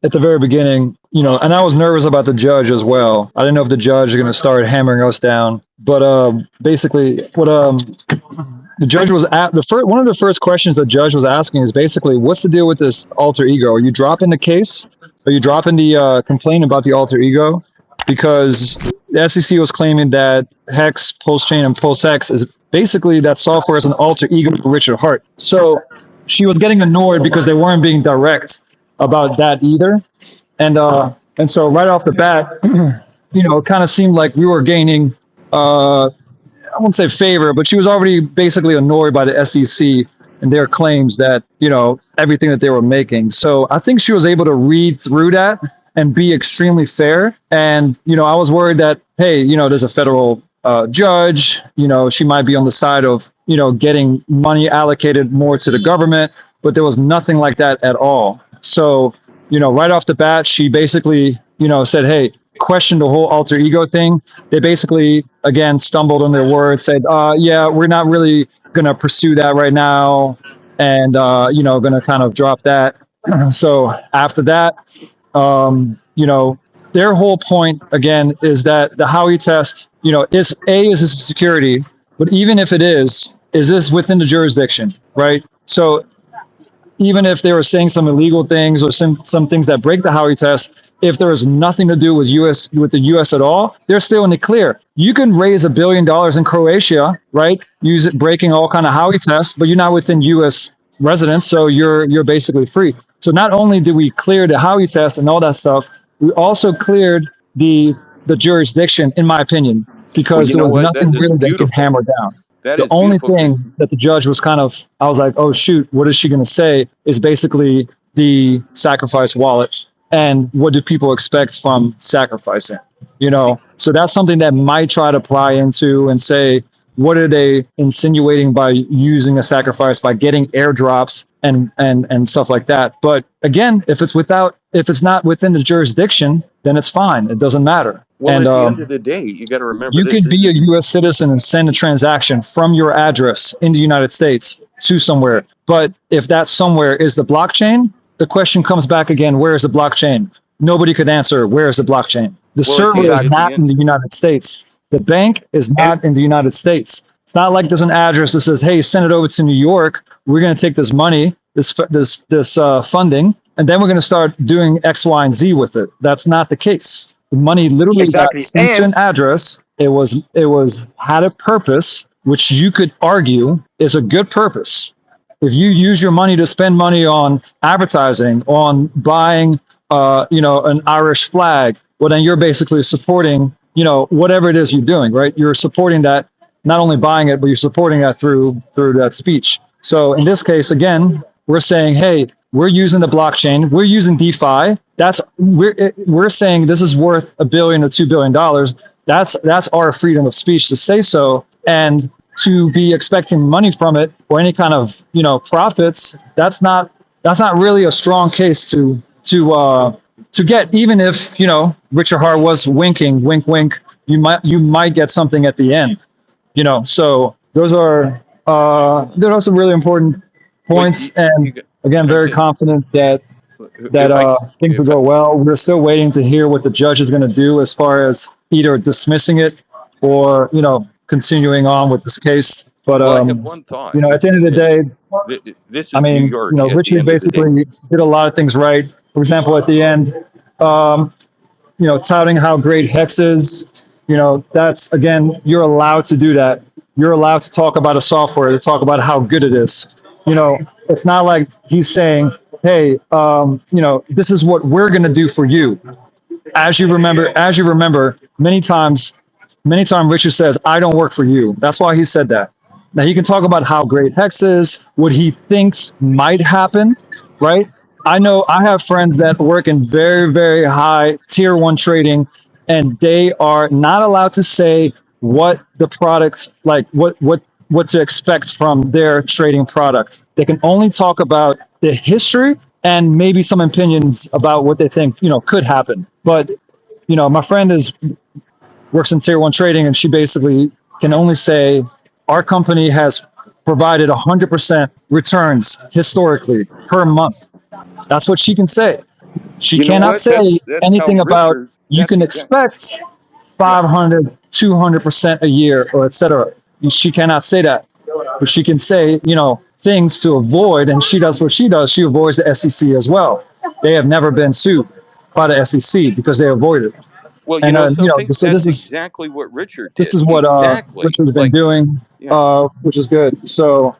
at the very beginning, and I was nervous about the judge as well. I didn't know if the judge is going to start hammering us down. But basically, what the judge was at one of the first questions the judge was asking is basically, what's the deal with this alter ego? Are you dropping the case? Are you dropping the complaint about the alter ego? Because the SEC was claiming that Hex, Pulsechain, and Pulsex is basically that software is an alter ego for Richard Hart. So she was getting annoyed because they weren't being direct about that either. And so right off the bat, it kind of seemed like we were gaining, I wouldn't say favor, but she was already basically annoyed by the SEC and their claims that, everything that they were making. So I think she was able to read through that and be extremely fair. And, I was worried that, hey, there's a federal judge, she might be on the side of, getting money allocated more to the government, but there was nothing like that at all. So, right off the bat, she basically, said, hey, question the whole alter ego thing. They basically, again, stumbled on their words, said, yeah, we're not really going to pursue that right now. And, going to kind of drop that. So after that, their whole point, again, is that the Howey test, is a security, but even if it is this within the jurisdiction, right? So even if they were saying some illegal things or some things that break the Howey test, if there is nothing to do with the U.S. at all, they're still in the clear. You can raise $1 billion in Croatia, right? Use it breaking all kind of Howey tests, but you're not within U.S. residents, so you're basically free. So not only did we clear the Howey test and all that stuff, we also cleared the jurisdiction, in my opinion, because there was nothing really that could hammer down. The only thing that the judge was I was like, oh shoot, what is she going to say? Is basically the Sacrafice wallet. And what do people expect from sacrificing? So that's something that might try to pry into and say, what are they insinuating by using a sacrifice, by getting airdrops and stuff like that? But again, if it's not within the jurisdiction, then it's fine. It doesn't matter. Well, at the end of the day, you got to remember you could be a U.S. citizen and send a transaction from your address in the United States to somewhere. But if that somewhere is the blockchain, the question comes back again, where is the blockchain? Nobody could answer, where is the blockchain? The server is not in the United States. The bank is not in the United States. It's not like there's an address that says, hey, send it over to New York. We're going to take this money, this funding, and then we're going to start doing X, Y, and Z with it. That's not the case. The money literally got sent to an address. It was had a purpose, which you could argue is a good purpose. If you use your money to spend money on advertising, on buying, an Irish flag, well, then you're basically supporting, whatever it is you're doing, right? You're supporting that, not only buying it, but you're supporting that through that speech. So in this case, again, we're saying, hey, we're using the blockchain, we're using DeFi. We're saying this is worth $1 billion or $2 billion. That's our freedom of speech to say so, and to be expecting money from it or any kind of profits. That's not really a strong case to get. Even if Richard Hart was winking, wink, wink, you might get something at the end. So those are some really important points, and again, very confident that things will go well. We're still waiting to hear what the judge is going to do as far as either dismissing it or continuing on with this case. But I have one thought. At the end of the day, this is New York. Richie basically did a lot of things right. For example, at the end, touting how great Hex is. That's, again, you're allowed to do that. You're allowed to talk about a software, to talk about how good it is. It's not like he's saying, hey, this is what we're going to do for you. As you remember, many times Richard says, I don't work for you. That's why he said that. Now he can talk about how great Hex is, what he thinks might happen, right? I know I have friends that work in very, very high tier 1 trading, and they are not allowed to say what the product, like what to expect from their trading product. They can only talk about the history and maybe some opinions about what they think, could happen. But, my friend works in tier 1 trading, and she basically can only say our company has provided 100% returns historically per month. That's what she can say. She You know cannot what? say That's how anything about Richard. you That's can exact. expect Yeah. 500, 200% a year or etc. She cannot say that, but she can say, things to avoid. And she does what she does. She avoids the SEC as well. They have never been sued by the SEC because they avoided it. Well, And, something so that's exactly what Richard this did. is what Exactly. Richard's been Like, doing, yeah. which is good. So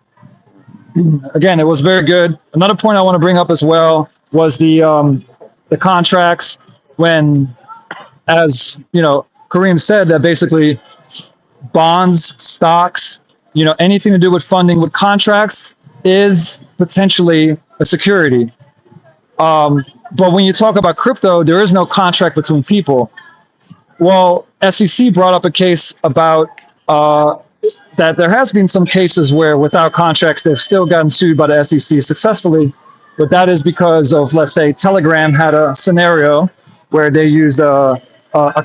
again, it was very good. Another point I want to bring up as well was the contracts when, as Kareem said, that basically bonds, stocks, anything to do with funding with contracts is potentially a security. But when you talk about crypto, there is no contract between people. Well, SEC brought up a case about that there has been some cases where without contracts, they've still gotten sued by the SEC successfully. But that is because of, let's say, Telegram had a scenario where they used a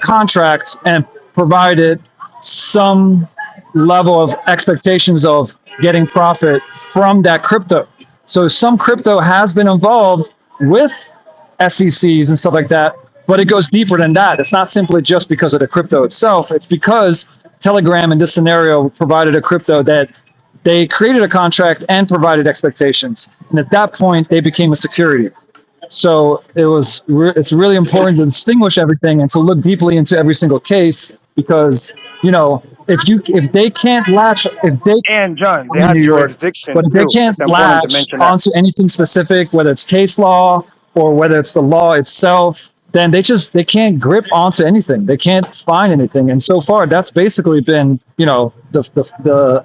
contract and provided some level of expectations of getting profit from that crypto. So some crypto has been involved with SECs and stuff like that, but it goes deeper than that. It's not simply just because of the crypto itself. It's because Telegram in this scenario provided a crypto that they created a contract and provided expectations. And at that point, they became a security. So it's really important to distinguish everything and to look deeply into every single case because, if they can't latch, if they And John, they in have New York, jurisdiction but if they too. It's can't important to latch mention that. onto anything specific, whether it's case law or whether it's the law itself, then they can't grip onto anything. They can't find anything. And so far, that's basically been, the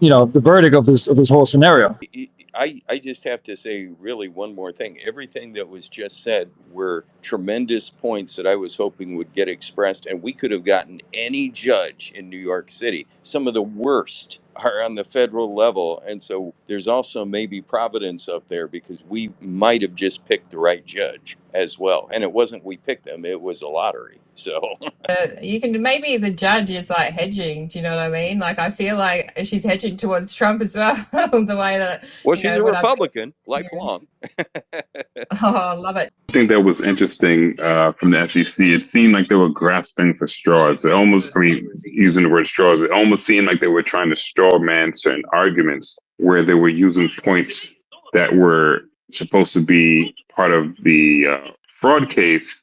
verdict of this whole scenario. I just have to say, really, one more thing. Everything that was just said were tremendous points that I was hoping would get expressed, and we could have gotten any judge in New York City. Some of the worst are on the federal level, and so there's also maybe Providence up there because we might have just picked the right judge as well. And it wasn't we picked them; it was a lottery. So you can maybe the judge is like hedging. Do you know what I mean? Like I feel like she's hedging towards Trump as well. The way that well, she's a when I've Republican, lifelong. oh, I love it. I think that was interesting from the SEC. It seemed like they were grasping for straws. It almost, using the word straws, it almost seemed like they were trying to straw man certain arguments where they were using points that were supposed to be part of the fraud case.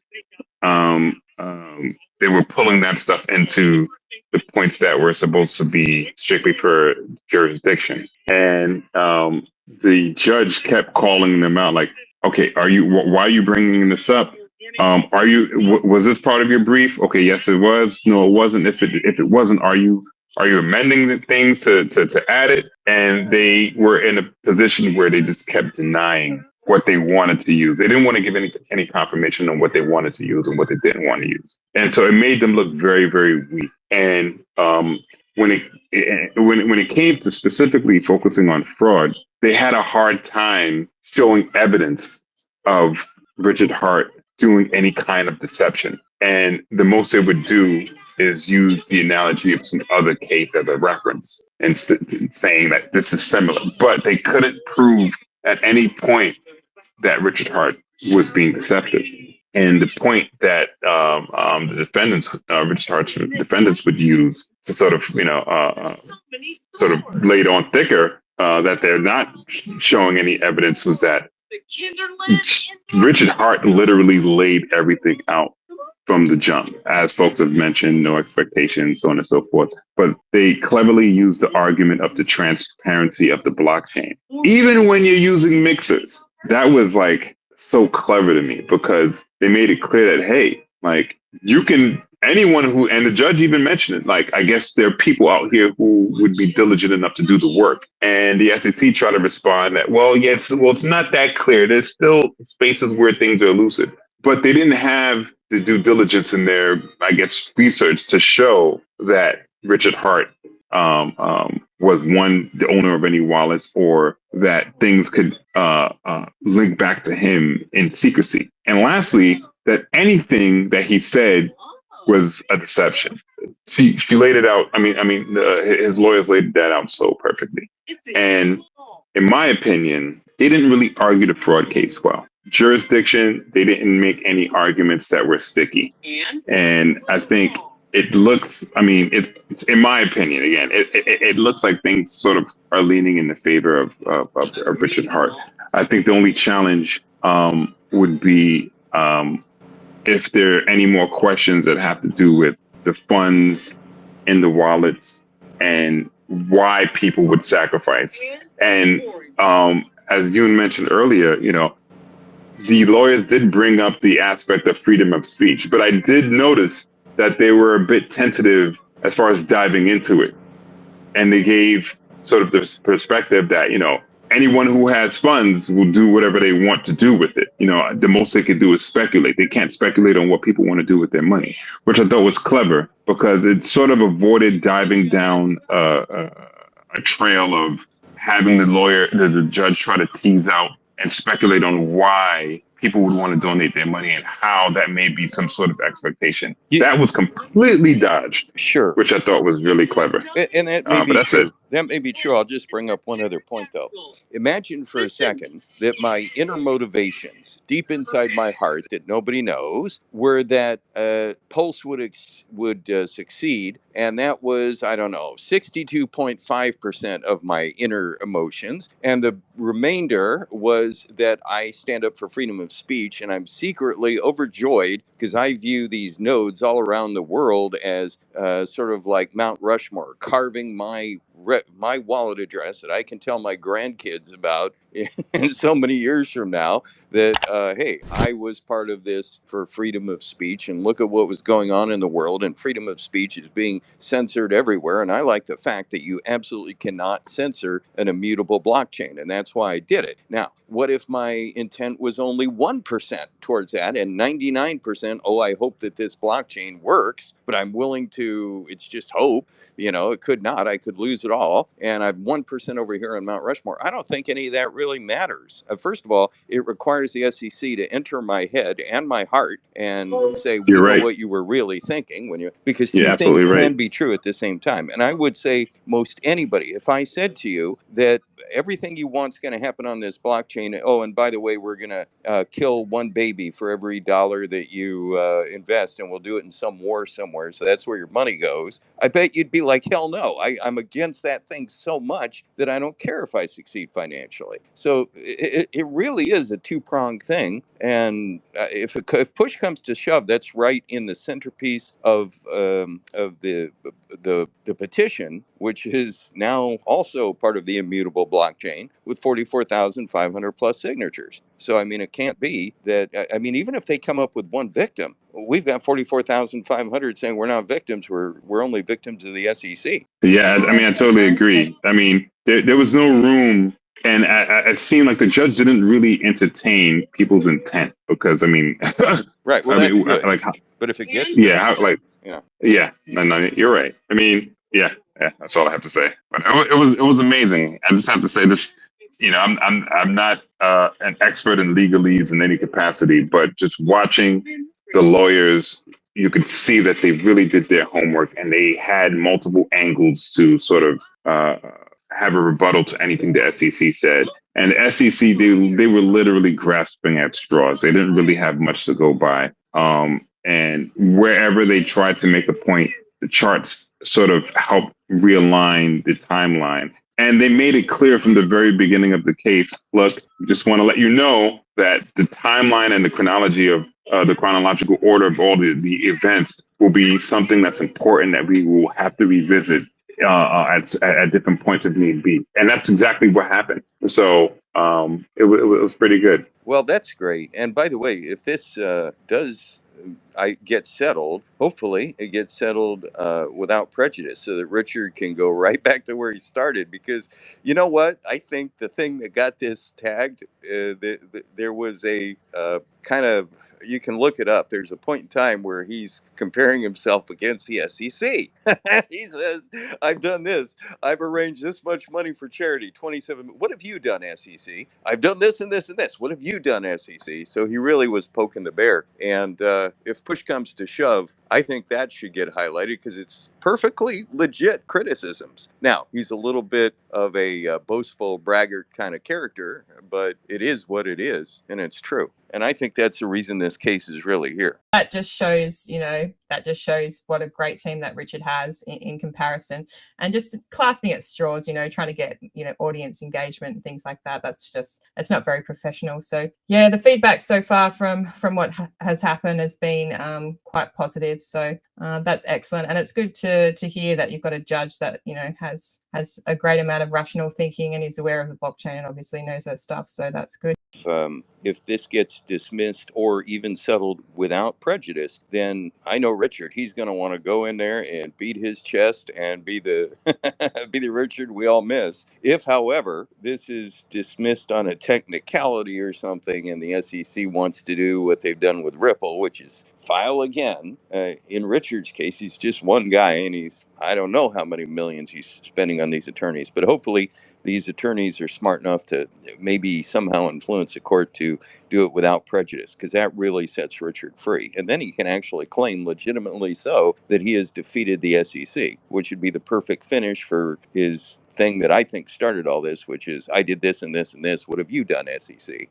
They were pulling that stuff into the points that were supposed to be strictly for jurisdiction. And the judge kept calling them out like, okay, why are you bringing this up? Was this part of your brief? Okay, yes, it was. No, it wasn't. If it wasn't, are you amending the things to add it? And they were in a position where they just kept denying what they wanted to use. They didn't want to give any confirmation on what they wanted to use and what they didn't want to use. And so it made them look very, very weak. And when it came to specifically focusing on fraud, they had a hard time showing evidence of Richard Hart doing any kind of deception. And the most they would do is use the analogy of some other case as a reference and saying that this is similar. But they couldn't prove at any point that Richard Hart was being deceptive. And the point that the defendants, Richard Hart's defendants, would use to sort of, sort of laid on thicker that they're not showing any evidence was that Richard Hart literally laid everything out from the jump. As folks have mentioned, no expectations, so on and so forth. But they cleverly used the argument of the transparency of the blockchain. Even when you're using mixers, that was like so clever to me because they made it clear that, hey, like you can, anyone who, and the judge even mentioned it, like, I guess there are people out here who would be diligent enough to do the work. And the SEC tried to respond that, well, yeah, it's not that clear. There's still spaces where things are elusive. But they didn't have the due diligence in their, I guess, research to show that Richard Hart was the owner of any wallets, or that things could link back to him in secrecy. And lastly, that anything that he said was a deception. She laid it out. His lawyers laid that out so perfectly. And in my opinion, they didn't really argue the fraud case well. jurisdiction, they didn't make any arguments that were sticky. And I think it looks, I mean, in my opinion, again, it looks like things sort of are leaning in the favor of Richard Hart. I think the only challenge would be if there are any more questions that have to do with the funds in the wallets and why people would sacrifice. And as Yoon mentioned earlier, the lawyers did bring up the aspect of freedom of speech, but I did notice that they were a bit tentative as far as diving into it. And they gave sort of this perspective that, anyone who has funds will do whatever they want to do with it. The most they can do is speculate. They can't speculate on what people want to do with their money, which I thought was clever because it sort of avoided diving down a trail of having the judge try to tease out and speculate on why people would want to donate their money and how that may be some sort of expectation. That was completely dodged. Sure. Which I thought was really clever. And that may be but that's true. it. That may be true. I'll just bring up one other point, though. Imagine for a second that my inner motivations, deep inside my heart, that nobody knows, were that Pulse would succeed, and that was, I don't know, 62.5% of my inner emotions, and the remainder was that I stand up for freedom of speech, and I'm secretly overjoyed because I view these nodes all around the world as sort of like Mount Rushmore, carving my wallet address that I can tell my grandkids about in so many years from now that, hey, I was part of this for freedom of speech, and look at what was going on in the world, and freedom of speech is being censored everywhere. And I like the fact that you absolutely cannot censor an immutable blockchain, and that's why I did it. Now, what if my intent was only 1% towards that and 99%, oh, I hope that this blockchain works, but I'm willing to, it's just hope, it could not, I could lose it all, and I've 1% over here on Mount Rushmore. I don't think any of that really matters. First of all, it requires the SEC to enter my head and my heart and say, we You're know right. what you were really thinking because You're two things absolutely right. can be true at the same time. And I would say most anybody, if I said to you that everything you want is going to happen on this blockchain, oh, and by the way, we're going to kill one baby for every dollar that you invest, and we'll do it in some war somewhere, so that's where your money goes, I bet you'd be like, hell no, I'm against that thing so much that I don't care if I succeed financially. So it really is a two-pronged thing. And if push comes to shove, that's right in the centerpiece of the petition, which is now also part of the immutable blockchain with 44,500 plus signatures. So, I mean, it can't be that, even if they come up with one victim, we've got 44,500 saying we're not victims, we're only victims of the SEC. Yeah, I totally agree. There was no room, and it seemed like the judge didn't really entertain people's intent because, right. Well, that's good. But if it gets no, you're right. Yeah, that's all I have to say. But it was amazing. I just have to say this. I'm not an expert in legalese in any capacity, but just watching the lawyers, you could see that they really did their homework and they had multiple angles to sort of have a rebuttal to anything the SEC said. And the SEC, they were literally grasping at straws. They didn't really have much to go by. And wherever they tried to make a point, the charts sort of helped realign the timeline. And they made it clear from the very beginning of the case, look, we just want to let you know that the timeline and the chronology of the chronological order of all the events will be something that's important that we will have to revisit at different points if need be. And that's exactly what happened. So it was pretty good. Well, that's great. And by the way, if this does get settled, hopefully it gets settled without prejudice so that Richard can go right back to where he started. Because you know what? I think the thing that got this tagged, there was a kind of, you can look it up. There's a point in time where he's comparing himself against the SEC. He says, I've done this. I've arranged this much money for charity, 27. What have you done, SEC? I've done this and this and this. What have you done, SEC? So he really was poking the bear. And if push comes to shove, I think that should get highlighted because it's perfectly legit criticisms. Now, he's a little bit of a boastful braggart kind of character, but it is what it is, and it's true. And I think that's the reason this case is really here. That just shows, that just shows what a great team that Richard has in comparison. And just clasping at straws, trying to get, audience engagement and things like that. It's not very professional. So yeah, the feedback so far from what has happened has been quite positive. So that's excellent. And it's good to hear that you've got a judge that, has a great amount of rational thinking and is aware of the blockchain and obviously knows that stuff. So that's good. If this gets dismissed or even settled without prejudice, then I know Richard. He's going to want to go in there and beat his chest and be the be the Richard we all miss. If, however, this is dismissed on a technicality or something, and the SEC wants to do what they've done with Ripple, which is file again. In Richard's case, he's just one guy, and I don't know how many millions he's spending on these attorneys, but hopefully these attorneys are smart enough to maybe somehow influence the court to do it without prejudice, because that really sets Richard free. And then he can actually claim legitimately so that he has defeated the SEC, which would be the perfect finish for his thing that I think started all this, which is I did this and this and this. What have you done, SEC?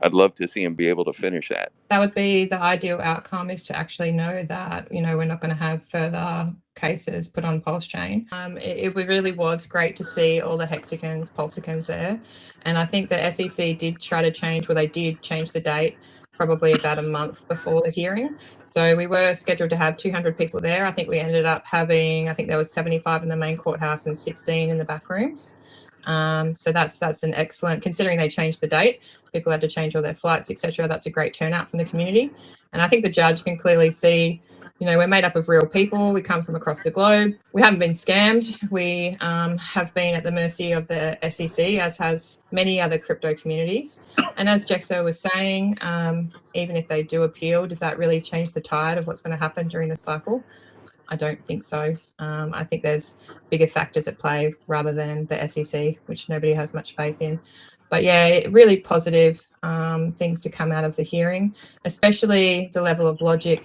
I'd love to see him be able to finish that. That would be the ideal outcome, is to actually know that, we're not going to have further cases put on Pulsechain. It really was great to see all the hexagons, pulsecons there. And I think the SEC did try to change, they did change the date probably about a month before the hearing. So we were scheduled to have 200 people there. I think we ended up having, there was 75 in the main courthouse and 16 in the back rooms. So that's an excellent, considering they changed the date, people had to change all their flights, etc. That's a great turnout from the community. And I think the judge can clearly see, we're made up of real people. We come from across the globe. We haven't been scammed. We have been at the mercy of the SEC, as has many other crypto communities. And as Jexo was saying, even if they do appeal, does that really change the tide of what's going to happen during the cycle? I don't think so. I think there's bigger factors at play rather than the SEC, which nobody has much faith in. But yeah, really positive things to come out of the hearing, especially the level of logic,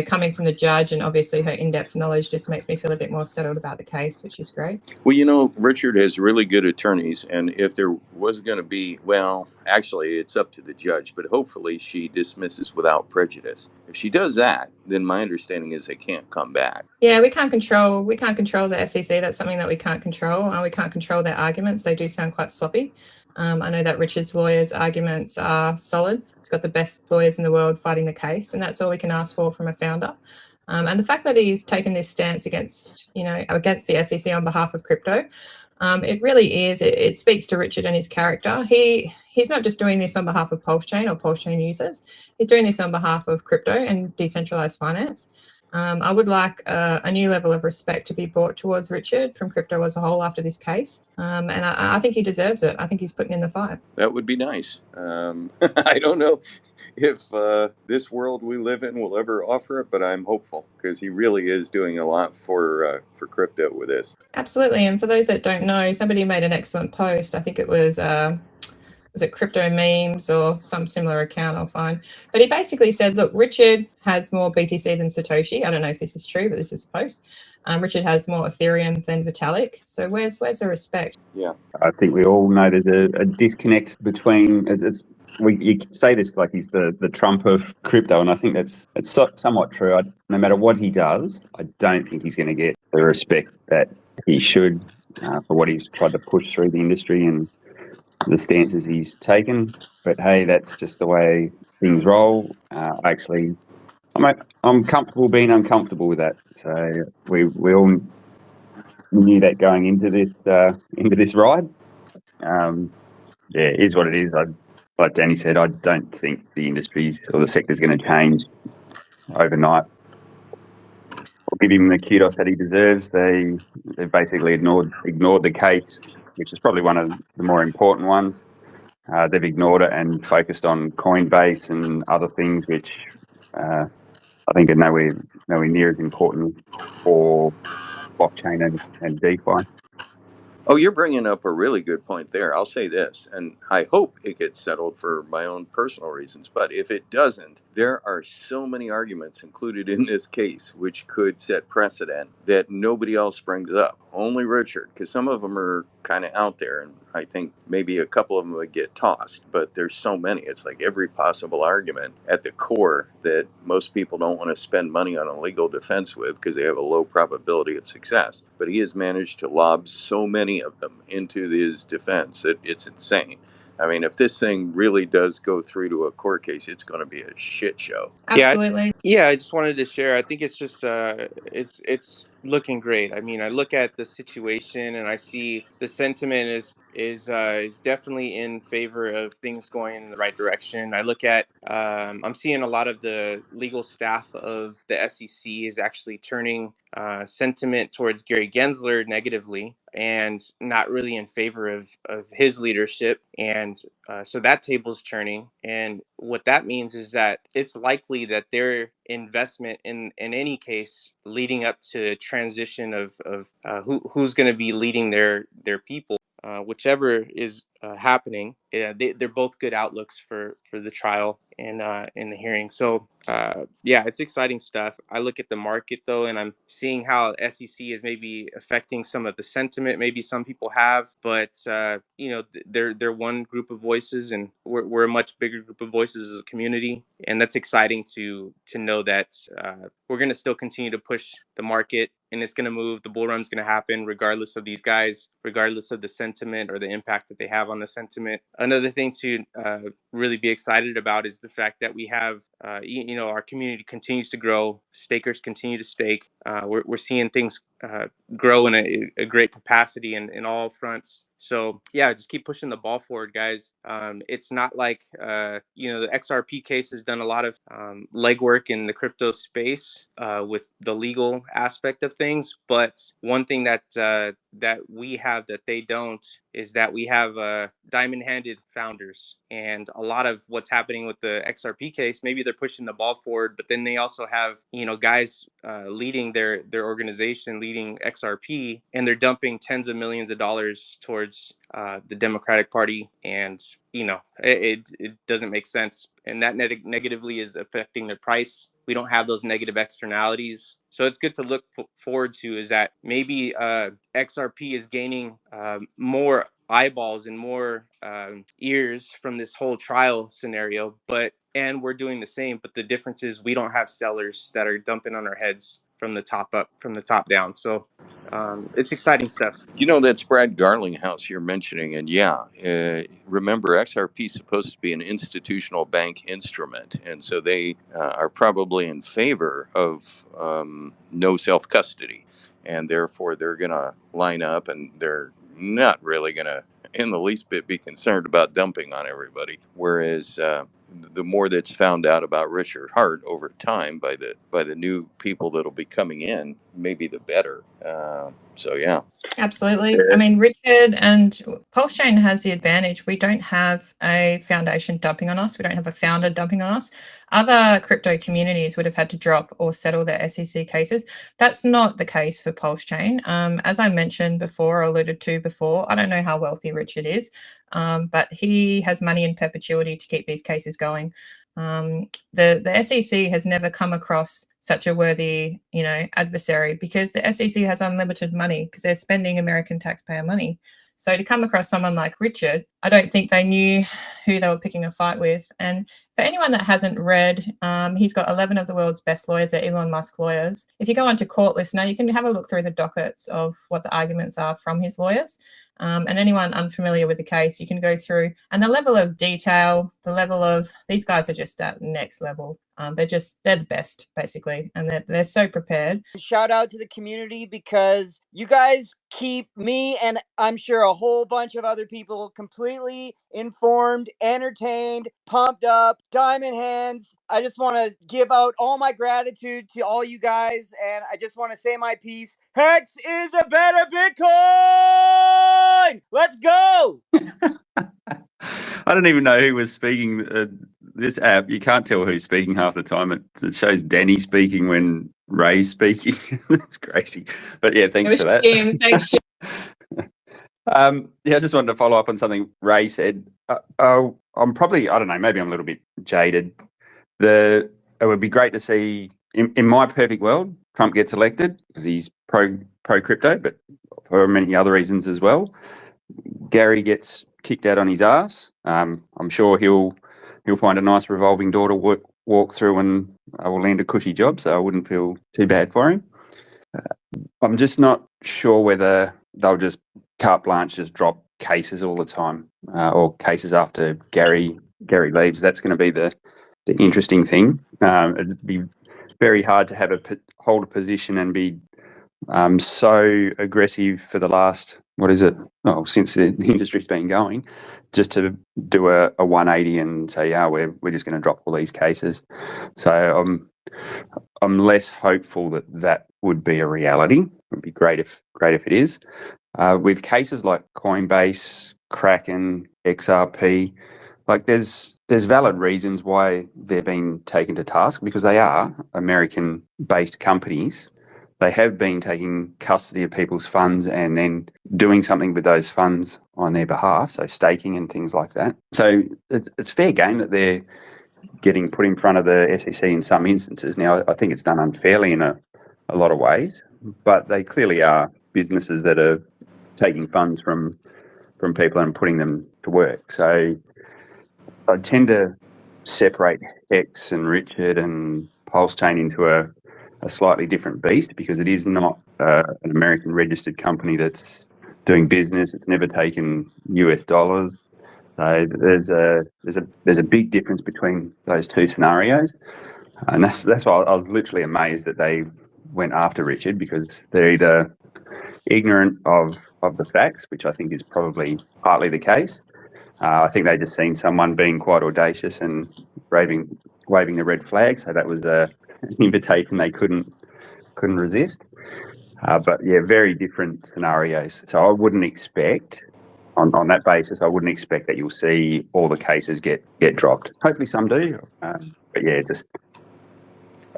coming from the judge, and obviously her in-depth knowledge just makes me feel a bit more settled about the case, which is great. Well, Richard has really good attorneys, and if there was going to be, actually, it's up to the judge, but hopefully she dismisses without prejudice. If she does that, then my understanding is they can't come back. Yeah, we can't control the SEC. That's something that we can't control. We can't control their arguments. They do sound quite sloppy. I know that Richard's lawyers' arguments are solid. He's got the best lawyers in the world fighting the case, and that's all we can ask for from a founder. And the fact that he's taken this stance against the SEC on behalf of crypto, it really is. It speaks to Richard and his character. He's not just doing this on behalf of Pulsechain or Pulsechain users. He's doing this on behalf of crypto and decentralized finance. I would like a new level of respect to be brought towards Richard from crypto as a whole after this case. And I think he deserves it. I think he's putting in the fight. That would be nice. I don't know if this world we live in will ever offer it, but I'm hopeful, because he really is doing a lot for crypto with this. Absolutely. And for those that don't know, somebody made an excellent post. I think it was it Crypto Memes or some similar account, I'll find. But he basically said, look, Richard has more BTC than Satoshi. I don't know if this is true, but this is a post. Richard has more Ethereum than Vitalik. So where's the respect? Yeah. I think we all know there's a disconnect between, you can say this like he's the Trump of crypto, and I think it's somewhat true. No matter what he does, I don't think he's going to get the respect that he should for what he's tried to push through the industry and the stances he's taken. But hey, that's just the way things roll. I'm comfortable being uncomfortable with that. So we all knew that going into this ride. It is what it is. Like Danny said, I don't think the industries or the sector is going to change overnight. I'll give him the kudos that he deserves. They've basically ignored the case, which is probably one of the more important ones. They've ignored it and focused on Coinbase and other things, which I think are nowhere near as important for blockchain and DeFi. Oh, you're bringing up a really good point there. I'll say this, and I hope it gets settled for my own personal reasons. But if it doesn't, there are so many arguments included in this case which could set precedent that nobody else brings up. Only Richard, because some of them are kind of out there, and I think maybe a couple of them would get tossed. But there's so many. It's like every possible argument at the core that most people don't want to spend money on a legal defense with because they have a low probability of success. But he has managed to lob so many of them into his defense that it's insane. I mean, if this thing really does go through to a court case, it's going to be a shit show. Absolutely. Yeah, I just wanted to share. I think it's just it's looking great. I mean, I look at the situation and I see the sentiment is definitely in favor of things going in the right direction. I look at I'm seeing a lot of the legal staff of the SEC is actually turning sentiment towards Gary Gensler negatively and not really in favor of his leadership. And so that table's turning. And what that means is that it's likely that their investment in any case leading up to transition of who's going to be leading their people, whichever is happening, they're both good outlooks for the trial and in the hearing. So yeah, it's exciting stuff. I look at the market though, and I'm seeing how SEC is maybe affecting some of the sentiment. Maybe some people have, but you know, they're one group of voices, and we're a much bigger group of voices as a community, and that's exciting to know that we're going to still continue to push the market, and it's going to move. The bull run's going to happen regardless of these guys, regardless of the sentiment or the impact that they have on the sentiment. Another thing to really be excited about is the fact that we have, you know, our community continues to grow. Stakers continue to stake. We're seeing things grow in a great capacity in all fronts. So yeah, just keep pushing the ball forward, guys. It's not like you know, the XRP case has done a lot of legwork in the crypto space with the legal aspect of things. But one thing that that we have that they don't is that we have diamond-handed founders, and a lot of what's happening with the XRP case, maybe they're pushing the ball forward, but then they also have, you know, guys leading their organization, leading XRP, and they're dumping tens of millions of dollars towards the Democratic Party, and you know, it doesn't make sense, and that negatively is affecting their price. We don't have those negative externalities. So it's good to look forward to is that maybe XRP is gaining more eyeballs and more ears from this whole trial scenario, and we're doing the same, but the difference is we don't have sellers that are dumping on our heads from the top up, from the top down. So it's exciting stuff. You know, that's Brad Garlinghouse you're mentioning. And yeah, remember, XRP is supposed to be an institutional bank instrument. And so they are probably in favor of no self-custody. And therefore, they're going to line up, and they're not really going to in the least bit be concerned about dumping on everybody. Whereas the more that's found out about Richard Hart over time by the new people that'll be coming in, maybe the better. So yeah. Absolutely. I mean, Richard and Pulsechain has the advantage. We don't have a foundation dumping on us. We don't have a founder dumping on us. Other crypto communities would have had to drop or settle their SEC cases. That's not the case for Pulsechain. As I mentioned before, or alluded to before, I don't know how wealthy Richard is, but he has money in perpetuity to keep these cases going. The SEC has never come across such a worthy, you know, adversary, because the SEC has unlimited money because they're spending American taxpayer money. So to come across someone like Richard, I don't think they knew who they were picking a fight with. And for anyone that hasn't read, he's got 11 of the world's best lawyers. They're Elon Musk lawyers. If you go onto Court Listener, you can have a look through the dockets of what the arguments are from his lawyers. And anyone unfamiliar with the case, you can go through. And the level of detail, the level of, these guys are just at next level. They're the best, basically, and they're so prepared. Shout out to the community, because you guys keep me, and I'm sure a whole bunch of other people, completely informed, entertained, pumped up, diamond hands. I just want to give out all my gratitude to all you guys, and I just want to say my piece. Hex is a better Bitcoin! Let's go! I don't even know who was speaking. This app, you can't tell who's speaking half the time. It shows Danny speaking when Ray's speaking. That's crazy. But yeah, thanks for that. Thanks. Yeah, I just wanted to follow up on something Ray said. I'm probably, I don't know, maybe I'm a little bit jaded. It would be great to see, in my perfect world, Trump gets elected because he's pro crypto, but for many other reasons as well. Gary gets kicked out on his ass. I'm sure he'll find a nice revolving door to walk through, and I will land a cushy job, so I wouldn't feel too bad for him. I'm just not sure whether they'll just carte blanche, just drop cases all the time, or cases after Gary leaves. That's going to be the interesting thing. It'd be very hard to have hold a position and be so aggressive for the last, since the industry's been going, just to do a 180 and say, yeah, we're just going to drop all these cases. So I'm less hopeful that would be a reality. It would be great if it is. With cases like Coinbase, Kraken, XRP, like there's valid reasons why they're being taken to task, because they are American-based companies. They have been taking custody of people's funds and then doing something with those funds on their behalf, so staking and things like that. So it's fair game that they're getting put in front of the SEC in some instances. Now, I think it's done unfairly in a lot of ways, but they clearly are businesses that are taking funds from people and putting them to work. So I tend to separate Hex and Richard and Pulsechain into a slightly different beast, because it is not an American registered company that's doing business. It's never taken US dollars. So there's a big difference between those two scenarios, and that's why I was literally amazed that they went after Richard, because they're either ignorant of the facts, which I think is probably partly the case. I think they just seen someone being quite audacious and waving the red flag, so that was an invitation they couldn't resist. But yeah, very different scenarios. So I wouldn't expect, on that basis, I wouldn't expect that you'll see all the cases get dropped. Hopefully some do, but yeah, just.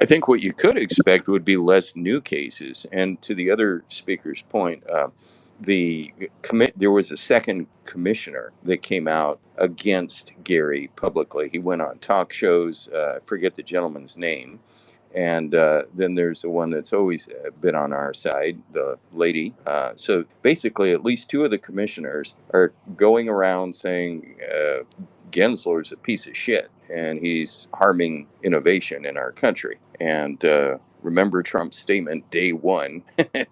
I think what you could expect would be less new cases. And to the other speaker's point, there was a second commissioner that came out against Gary publicly. He went on talk shows. I forget the gentleman's name. And then there's the one that's always been on our side, the lady. So basically, at least two of the commissioners are going around saying Gensler's a piece of shit and he's harming innovation in our country. And remember Trump's statement day one,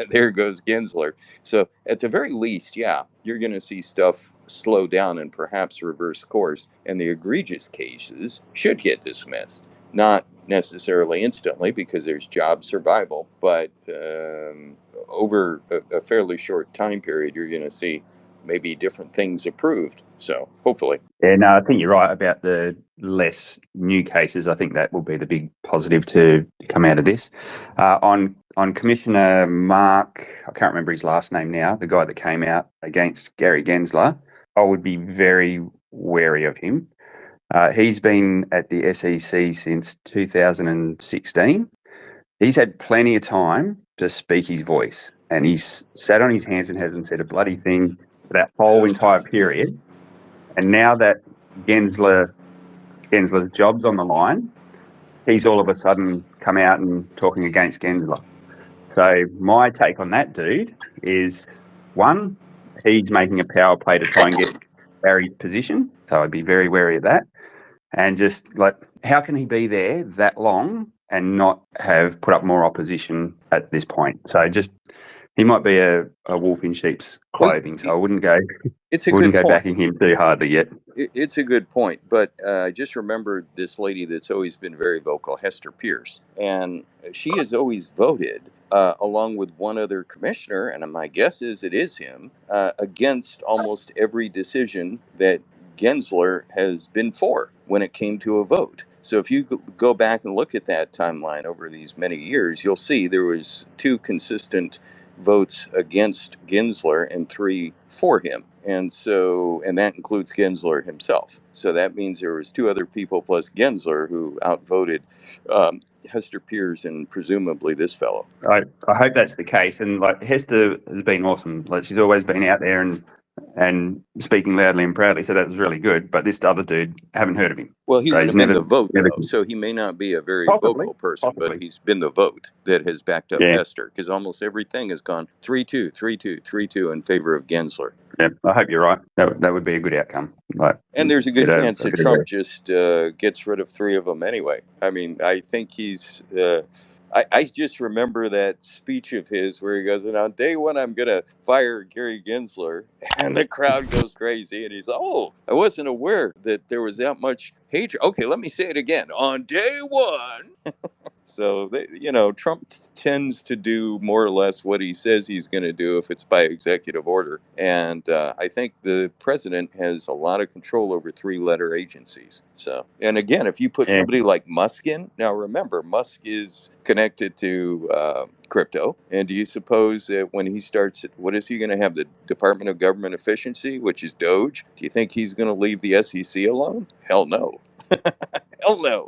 there goes Gensler. So at the very least, yeah, you're going to see stuff slow down and perhaps reverse course. And the egregious cases should get dismissed. Not necessarily instantly, because there's job survival, but over a fairly short time period, you're going to see maybe different things approved. So hopefully. Yeah, no, I think you're right about the less new cases. I think that will be the big positive to come out of this. On Commissioner Mark, I can't remember his last name now, the guy that came out against Gary Gensler, I would be very wary of him. He's been at the SEC since 2016. He's had plenty of time to speak his voice, and he's sat on his hands and hasn't said a bloody thing for that whole entire period. And now that Gensler's job's on the line, he's all of a sudden come out and talking against Gensler. So my take on that dude is, one, he's making a power play to try and get Gary's position. So I'd be very wary of that. And just like, how can he be there that long and not have put up more opposition at this point? So just, he might be a wolf in sheep's clothing. So I wouldn't go. It's a good point. Backing him too hardly yet. It's a good point, but I just remembered this lady that's always been very vocal, Hester Pierce, and she has always voted, along with one other commissioner, and my guess is it is him, against almost every decision that Gensler has been for when it came to a vote. So if you go back and look at that timeline over these many years, you'll see there was 2 consistent votes against Gensler and 3 for him. And that includes Gensler himself. So that means there was 2 other people plus Gensler who outvoted Hester Pierce and presumably this fellow. I hope that's the case. And like, Hester has been awesome. Like, she's always been out there and and speaking loudly and proudly. So that was really good. But this other dude, haven't heard of him. Well, he's So he's been never, the vote, never though, so he may not be a very possibly, vocal person, but possibly. he's been the vote that has backed up Yeah. Hester, because almost everything has gone 3-2, 3-2, 3-2 in favor of Gensler. Yeah, I hope you're right. That would be a good outcome. Like, And there's a good get chance a that bit of Trump just gets rid of 3 of them anyway. I mean, I think he's. I just remember that speech of his where he goes, and on day 1, I'm going to fire Gary Gensler. And the crowd goes crazy. And he's, oh, I wasn't aware that there was that much hatred. Okay, let me say it again. On day 1. So, Trump tends to do more or less what he says he's going to do if it's by executive order. And I think the president has a lot of control over 3-letter agencies. So, and again, if you put somebody like Musk in, now remember, Musk is connected to crypto. And do you suppose that when he starts, what is he going to have? The Department of Government Efficiency, which is Doge? Do you think he's going to leave the SEC alone? Hell no. Hell no.